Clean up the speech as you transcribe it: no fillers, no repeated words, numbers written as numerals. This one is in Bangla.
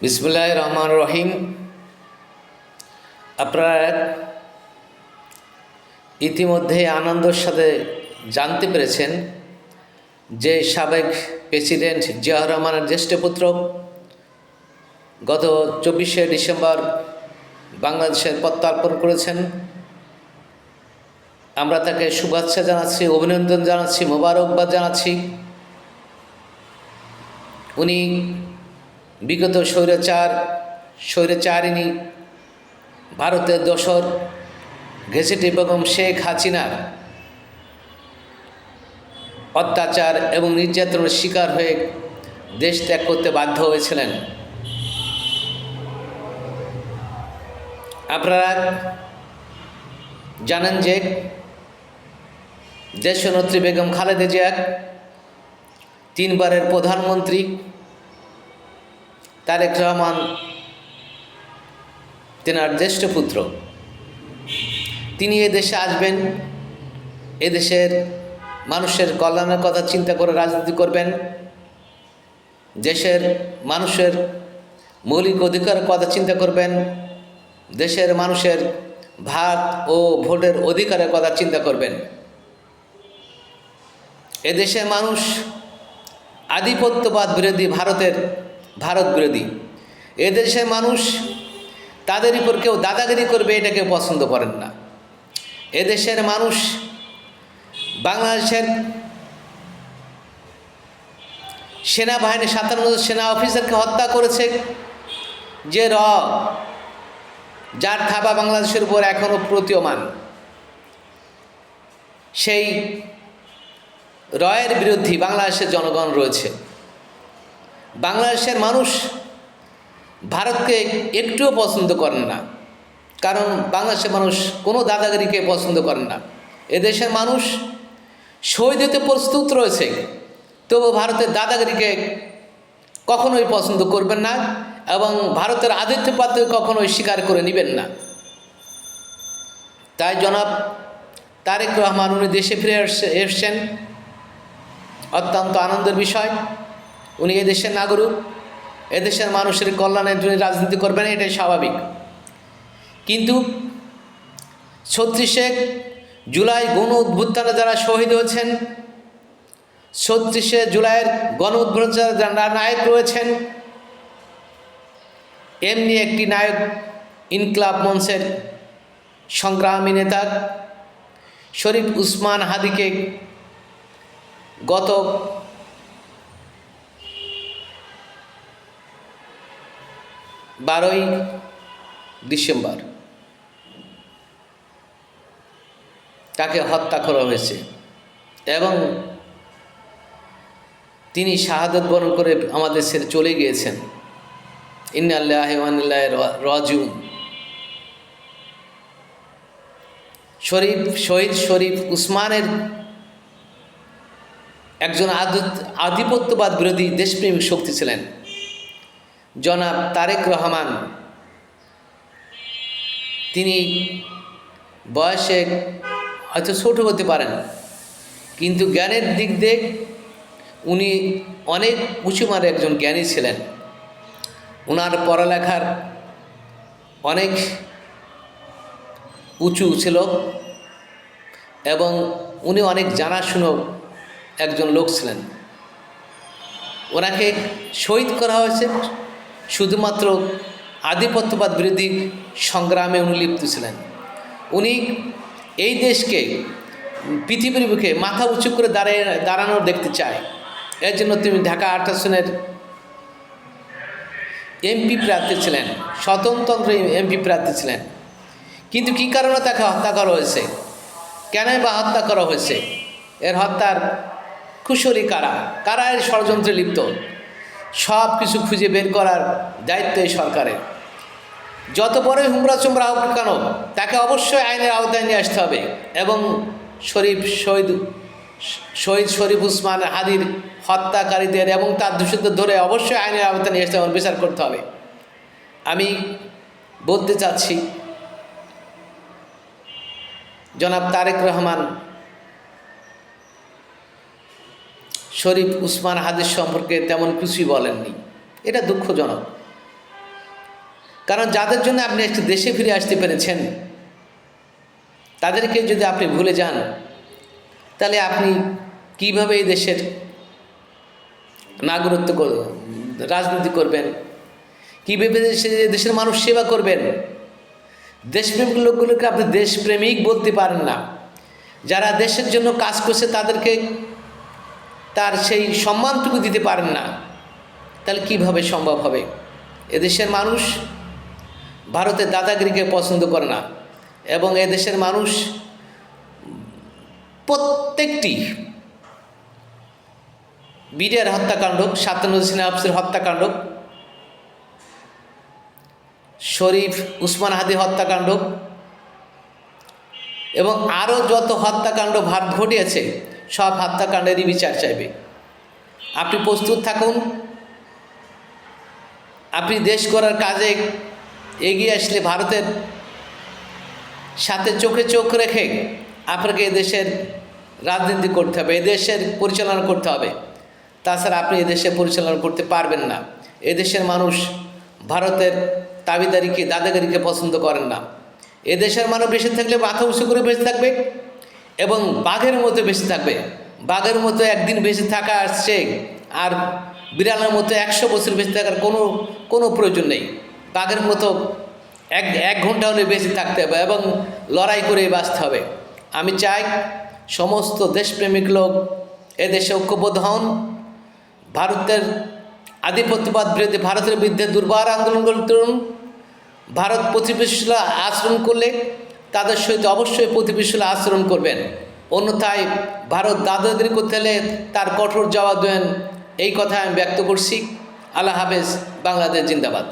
বিসমিল্লাহির রহমানির রহিম। আপনারা ইতিমধ্যে আনন্দের সাথে জানতে পেরেছেন যে সাবেক প্রেসিডেন্ট জিয়াউর রহমানের জ্যেষ্ঠ পুত্র গত 24শে ডিসেম্বর বাংলাদেশের প্রত্যার্পণ করেছেন। আমরা তাকে শুভেচ্ছা জানাচ্ছি, অভিনন্দন জানাচ্ছি, মোবারকবাদ জানাচ্ছি। উনি বিগত স্বৈরাচারিণী ভারতের দোসর ঘেঁষেটি বেগম শেখ হাসিনার অত্যাচার এবং নির্যাতনের শিকার হয়ে দেশ ত্যাগ করতে বাধ্য হয়েছিলেন। আপনারা জানেন যে দেশনেত্রী বেগম খালেদা জিয়া 3 বারের প্রধানমন্ত্রী তারেক রহমান তেনার জ্যেষ্ঠ পুত্র। তিনি এদেশে আসবেন, এদেশের মানুষের কল্যাণের কথা চিন্তা করে রাজনীতি করবেন, দেশের মানুষের মৌলিক অধিকারের কথা চিন্তা করবেন, দেশের মানুষের ভাত ও ভোটের অধিকারের কথা চিন্তা করবেন। এদেশের মানুষ আধিপত্যবাদ বিরোধী, ভারত বিরোধী। এদেশের মানুষ তাদের উপর কেউ দাদাগিরি করবে এটা কেউ পছন্দ করেন না। এদেশের মানুষ বাংলাদেশের সেনাবাহিনী 57 সেনা অফিসারকে হত্যা করেছে, যে যার থাবা বাংলাদেশের উপর এখনও প্রতীয়মান। সেই রয়ের বিরোধী বাংলাদেশের জনগণ রয়েছে। বাংলাদেশের মানুষ ভারতকে একটুও পছন্দ করেন না, কারণ বাংলাদেশের মানুষ কোনো দাদাগিরিকে পছন্দ করেন না। এদেশের মানুষ শহীদ হতে প্রস্তুত রয়েছে, তবু ভারতের দাদাগিরিকে কখনোই পছন্দ করবেন না এবং ভারতের আধিপত্যকে কখনোই স্বীকার করে নেবেন না। তাই জনাব তারেক রহমান উনি দেশে ফিরে এসছেন, অত্যন্ত আনন্দের বিষয়। উনি এদেশের নাগরিক, এদেশের মানুষের কল্যাণের জন্য রাজনীতি করবেন, এটাই স্বাভাবিক। কিন্তু 36শে জুলাই গণ অভ্যুত্থানে যারা শহীদ হয়েছেন, 36শে জুলাইয়ের গণ অভ্যুত্থানে যারা নায়ক রয়েছেন, এমনি একটি নায়ক ইনকলাব মঞ্চের সংগ্রামী নেতা শরীফ উসমান হাদিকে গত 12ই ডিসেম্বর তাকে হত্যা করা হয়েছে এবং তিনি শাহাদত বরণ করে আমাদের ছেড়ে চলে গিয়েছেন। ইন্না লিল্লাহি ওয়া ইন্না ইলাইহি রাজিউন। শহীদ শরীফ উসমানের একজন আধিপত্যবাদ বিরোধী দেশপ্রেমিক শক্তি ছিলেন। জনাব তারেক রহমান তিনি বয়সে হয়তো ছোট হতে পারেন, কিন্তু জ্ঞানের দিক দিয়ে উনি অনেক উঁচুমানের একজন জ্ঞানী ছিলেন। ওনার পড়ালেখার অনেক উঁচু ছিল এবং উনি অনেক জানাশুনো একজন লোক ছিলেন। ওনাকে শহীদ করা হয়েছে শুধুমাত্র আধিপত্যবাদ বিরোধী সংগ্রামে উনি লিপ্ত ছিলেন। উনি এই দেশকে পৃথিবীর বুকে মাথা উঁচু করে দাঁড়ানো দেখতে চায়। এর জন্য তিনি ঢাকা 8 আসনের এমপি প্রার্থী ছিলেন, স্বতন্ত্র এমপি প্রার্থী ছিলেন। কিন্তু কী কারণে তাকে হত্যা করা হয়েছে, কেনই বা হত্যা করা হয়েছে, এর হত্যার কুশলী কারা এর ষড়যন্ত্রে লিপ্ত, সব কিছু খুঁজে বের করার দায়িত্ব এই সরকারের। যত বড়ই হুমড়া চুমড়া হোক কেন, তাকে অবশ্যই আইনের আওতায় নিয়ে আসতে হবে এবং শহীদ শরীফ উসমান হাদির হত্যাকারীদের এবং তার দোষীদের ধরে অবশ্যই আইনের আওতায় নিয়ে আসতে হবে, বিচার করতে হবে। আমি বলতে চাচ্ছি, জনাব তারেক রহমান শরীফ উসমান হাদির সম্পর্কে তেমন কিছুই বলেননি, এটা দুঃখজনক। কারণ যাদের জন্য আপনি একটি দেশে ফিরে আসতে পেরেছেন, তাদেরকে যদি আপনি ভুলে যান, তাহলে আপনি কিভাবে এই দেশের নাগরিকত্ব রাজনীতি করবেন, কীভাবে দেশের মানুষ সেবা করবেন? দেশপ্রেমিক লোকগুলোকে আপনি দেশপ্রেমিক বলতে পারেন না। যারা দেশের জন্য কাজ করছে তাদেরকে তার সেই সম্মানটুকু দিতে পারেন না, তাহলে কিভাবে সম্ভব হবে? এদেশের মানুষ ভারতের দাদাগিরিকে পছন্দ করে না, এবং এদেশের মানুষ প্রত্যেকটি বিডিআর হত্যাকাণ্ড, সাতান্ন সিনহা আফসের হত্যাকাণ্ড, শরীফ উসমান হাদি হত্যাকাণ্ড এবং আরও যত হত্যাকাণ্ড ভারত ঘটিয়েছে, সব হত্যাকাণ্ডেরই বিচার চাইবে। আপনি প্রস্তুত থাকুন। আপনি দেশ গড়ার কাজে এগিয়ে আসলে ভারতের সাথে চোখে চোখ রেখে আপনাকে এদেশের রাজনীতি করতে হবে, এদেশের পরিচালনা করতে হবে। তাছাড়া আপনি এদেশে পরিচালনা করতে পারবেন না। এদেশের মানুষ ভারতের দাবিদারিকে, দাদাগিরিকে পছন্দ করেন না। এদেশের মানুষ বেঁচে থাকলে মাথা উঁচু করে বেঁচে থাকবে এবং বাঘের মতো বেঁচে থাকবে। বাঘের মতো একদিন বেঁচে থাকা আসছে, আর বিড়ালের মতো 100 বছর বেঁচে থাকার কোনো প্রয়োজন নেই। বাঘের মতো এক ঘন্টা হলে বেঁচে থাকতে হবে এবং লড়াই করে বাঁচতে হবে। আমি চাই সমস্ত দেশপ্রেমিক লোক এদেশে ঐক্যবদ্ধ হন, ভারতের আধিপত্যবাদ বিরুদ্ধে, ভারতের বিরুদ্ধে দুর্বার আন্দোলন করুন। ভারত প্রতিবেশীরা আচরণ করলে তাদের সহিত অবশ্যই প্রতিবেশীরা আচরণ করবেন, অন্যথায় ভারত দাদাগিরি করতে হলে তার কঠোর জবাব দেন। এই কথা আমি ব্যক্ত করছি। আল্লাহ হাফেজ। বাংলাদেশ জিন্দাবাদ।